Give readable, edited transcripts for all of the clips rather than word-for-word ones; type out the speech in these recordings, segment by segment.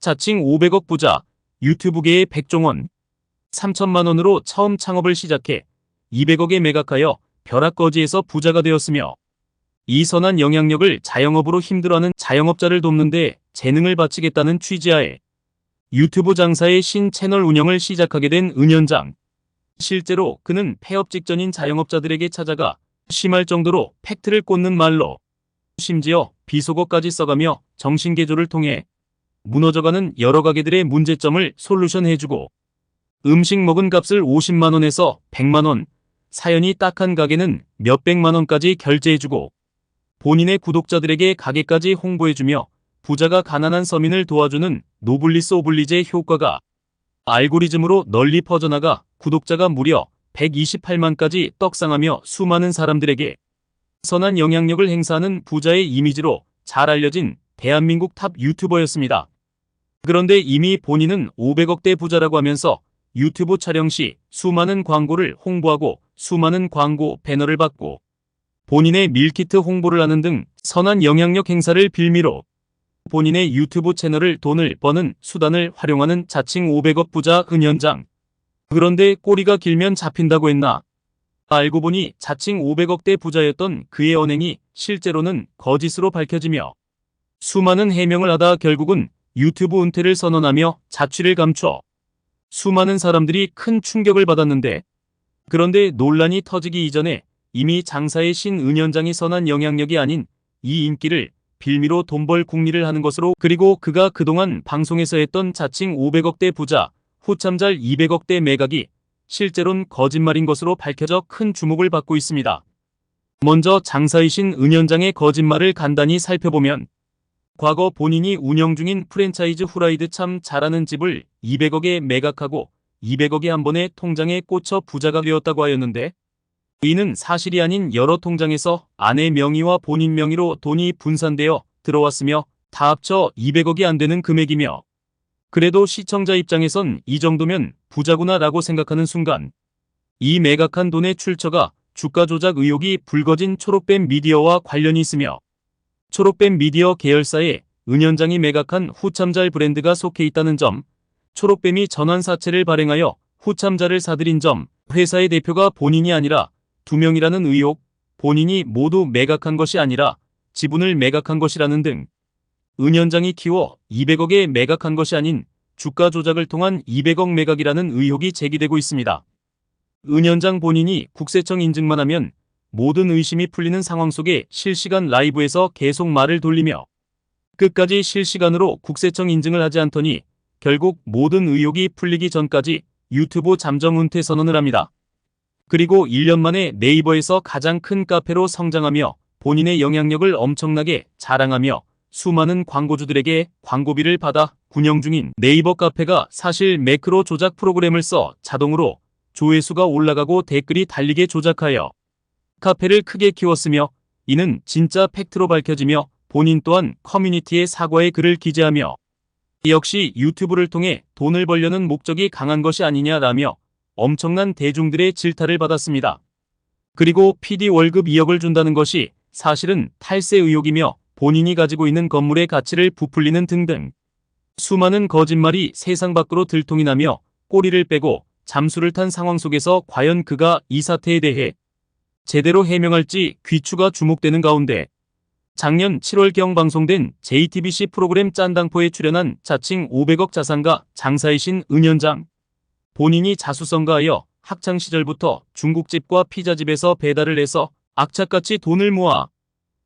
자칭 500억 부자, 유튜브계의 백종원. 3천만 원으로 처음 창업을 시작해 200억에 매각하여 벼락거지에서 부자가 되었으며 이 선한 영향력을 자영업으로 힘들어하는 자영업자를 돕는 데 재능을 바치겠다는 취지하에 유튜브 장사의 신 채널 운영을 시작하게 된 은현장. 실제로 그는 폐업 직전인 자영업자들에게 찾아가 심할 정도로 팩트를 꽂는 말로 심지어 비속어까지 써가며 정신개조를 통해 무너져가는 여러 가게들의 문제점을 솔루션해주고 음식 먹은 값을 50만 원에서 100만 원, 사연이 딱한 가게는 몇백만 원까지 결제해주고 본인의 구독자들에게 가게까지 홍보해주며 부자가 가난한 서민을 도와주는 노블리스 오블리제의 효과가 알고리즘으로 널리 퍼져나가 구독자가 무려 128만까지 떡상하며 수많은 사람들에게 선한 영향력을 행사하는 부자의 이미지로 잘 알려진 대한민국 탑 유튜버였습니다. 그런데 이미 본인은 500억대 부자라고 하면서 유튜브 촬영 시 수많은 광고를 홍보하고 수많은 광고 배너를 받고 본인의 밀키트 홍보를 하는 등 선한 영향력 행사를 빌미로 본인의 유튜브 채널을 돈을 버는 수단을 활용하는 자칭 500억 부자 은현장. 그런데 꼬리가 길면 잡힌다고 했나? 알고 보니 자칭 500억대 부자였던 그의 언행이 실제로는 거짓으로 밝혀지며 수많은 해명을 하다 결국은 유튜브 은퇴를 선언하며 자취를 감춰 수많은 사람들이 큰 충격을 받았는데, 그런데 논란이 터지기 이전에 이미 장사의 신 은현장이 선한 영향력이 아닌 이 인기를 빌미로 돈벌 궁리를 하는 것으로, 그리고 그가 그동안 방송에서 했던 자칭 500억대 부자, 후참잘 200억대 매각이 실제로는 거짓말인 것으로 밝혀져 큰 주목을 받고 있습니다. 먼저 장사의 신 은현장의 거짓말을 간단히 살펴보면 과거 본인이 운영 중인 프랜차이즈 후라이드 참 잘하는 집을 200억에 매각하고 200억이 한 번에 통장에 꽂혀 부자가 되었다고 하였는데, 이는 사실이 아닌 여러 통장에서 아내 명의와 본인 명의로 돈이 분산되어 들어왔으며 다 합쳐 200억이 안 되는 금액이며, 그래도 시청자 입장에선 이 정도면 부자구나 라고 생각하는 순간 이 매각한 돈의 출처가 주가 조작 의혹이 불거진 초록뱀 미디어와 관련이 있으며 초록뱀 미디어 계열사에 은현장이 매각한 후참잘 브랜드가 속해 있다는 점, 초록뱀이 전환사채를 발행하여 후참잘을 사들인 점, 회사의 대표가 본인이 아니라 2명이라는 의혹, 본인이 모두 매각한 것이 아니라 지분을 매각한 것이라는 등 은현장이 키워 200억에 매각한 것이 아닌 주가 조작을 통한 200억 매각이라는 의혹이 제기되고 있습니다. 은현장 본인이 국세청 인증만 하면 모든 의심이 풀리는 상황 속에 실시간 라이브에서 계속 말을 돌리며 끝까지 실시간으로 국세청 인증을 하지 않더니 결국 모든 의혹이 풀리기 전까지 유튜브 잠정 은퇴 선언을 합니다. 그리고 1년 만에 네이버에서 가장 큰 카페로 성장하며 본인의 영향력을 엄청나게 자랑하며 수많은 광고주들에게 광고비를 받아 운영 중인 네이버 카페가 사실 매크로 조작 프로그램을 써 자동으로 조회수가 올라가고 댓글이 달리게 조작하여 카페를 크게 키웠으며, 이는 진짜 팩트로 밝혀지며 본인 또한 커뮤니티에 사과의 글을 기재하며 역시 유튜브를 통해 돈을 벌려는 목적이 강한 것이 아니냐라며 엄청난 대중들의 질타를 받았습니다. 그리고 PD 월급 2억을 준다는 것이 사실은 탈세 의혹이며 본인이 가지고 있는 건물의 가치를 부풀리는 등등 수많은 거짓말이 세상 밖으로 들통이 나며 꼬리를 빼고 잠수를 탄 상황 속에서 과연 그가 이 사태에 대해 제대로 해명할지 귀추가 주목되는 가운데 작년 7월경 방송된 JTBC 프로그램 짠당포에 출연한 자칭 500억 자산가 장사의 신 은현장. 본인이 자수성가하여 학창시절부터 중국집과 피자집에서 배달을 해서 악착같이 돈을 모아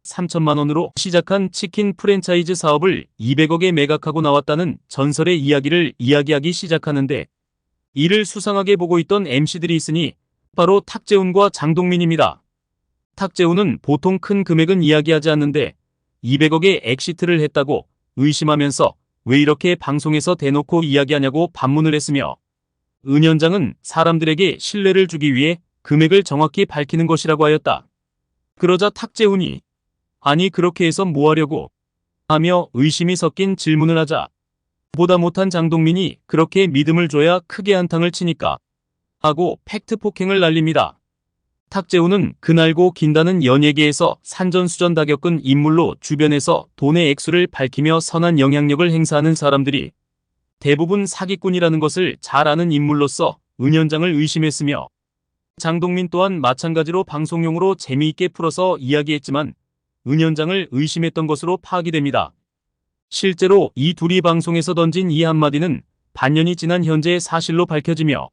3천만 원으로 시작한 치킨 프랜차이즈 사업을 200억에 매각하고 나왔다는 전설의 이야기를 이야기하기 시작하는데, 이를 수상하게 보고 있던 MC들이 있으니 바로 탁재훈과 장동민입니다. 탁재훈은 보통 큰 금액은 이야기하지 않는데 200억에 엑시트를 했다고 의심하면서 왜 이렇게 방송에서 대놓고 이야기하냐고 반문을 했으며, 은현장은 사람들에게 신뢰를 주기 위해 금액을 정확히 밝히는 것이라고 하였다. 그러자 탁재훈이 아니 그렇게 해서 뭐 하려고 하며 의심이 섞인 질문을 하자 보다 못한 장동민이 그렇게 믿음을 줘야 크게 한탕을 치니까 하고 팩트 폭행을 날립니다. 탁재훈은 그날고 긴다는 연예계에서 산전수전 다 겪은 인물로 주변에서 돈의 액수를 밝히며 선한 영향력을 행사하는 사람들이 대부분 사기꾼이라는 것을 잘 아는 인물로서 은연장을 의심했으며 장동민 또한 마찬가지로 방송용으로 재미있게 풀어서 이야기했지만 은연장을 의심했던 것으로 파악이 됩니다. 실제로 이 둘이 방송에서 던진 이 한마디는 반년이 지난 현재 사실로 밝혀지며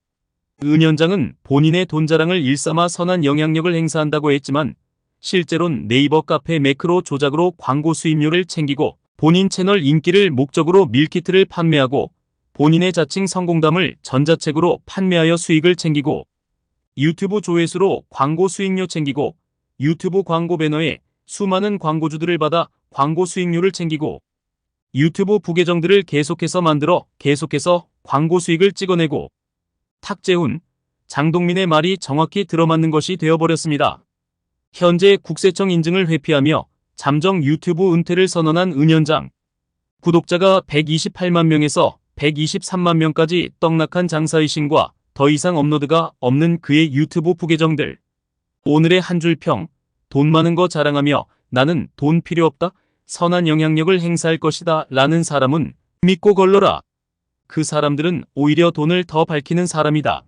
은연장은 본인의 돈 자랑을 일삼아 선한 영향력을 행사한다고 했지만 실제로는 네이버 카페 매크로 조작으로 광고 수입료를 챙기고 본인 채널 인기를 목적으로 밀키트를 판매하고 본인의 자칭 성공담을 전자책으로 판매하여 수익을 챙기고 유튜브 조회수로 광고 수익료 챙기고 유튜브 광고 배너에 수많은 광고주들을 받아 광고 수익료를 챙기고 유튜브 부계정들을 계속해서 만들어 계속해서 광고 수익을 찍어내고 탁재훈, 장동민의 말이 정확히 들어맞는 것이 되어버렸습니다. 현재 국세청 인증을 회피하며 잠정 유튜브 은퇴를 선언한 은연장. 구독자가 128만 명에서 123만 명까지 떡락한 장사의신과 더 이상 업로드가 없는 그의 유튜브 부계정들. 오늘의 한 줄 평. 돈 많은 거 자랑하며 나는 돈 필요 없다. 선한 영향력을 행사할 것이다. 라는 사람은 믿고 걸러라. 그 사람들은 오히려 돈을 더 밝히는 사람이다.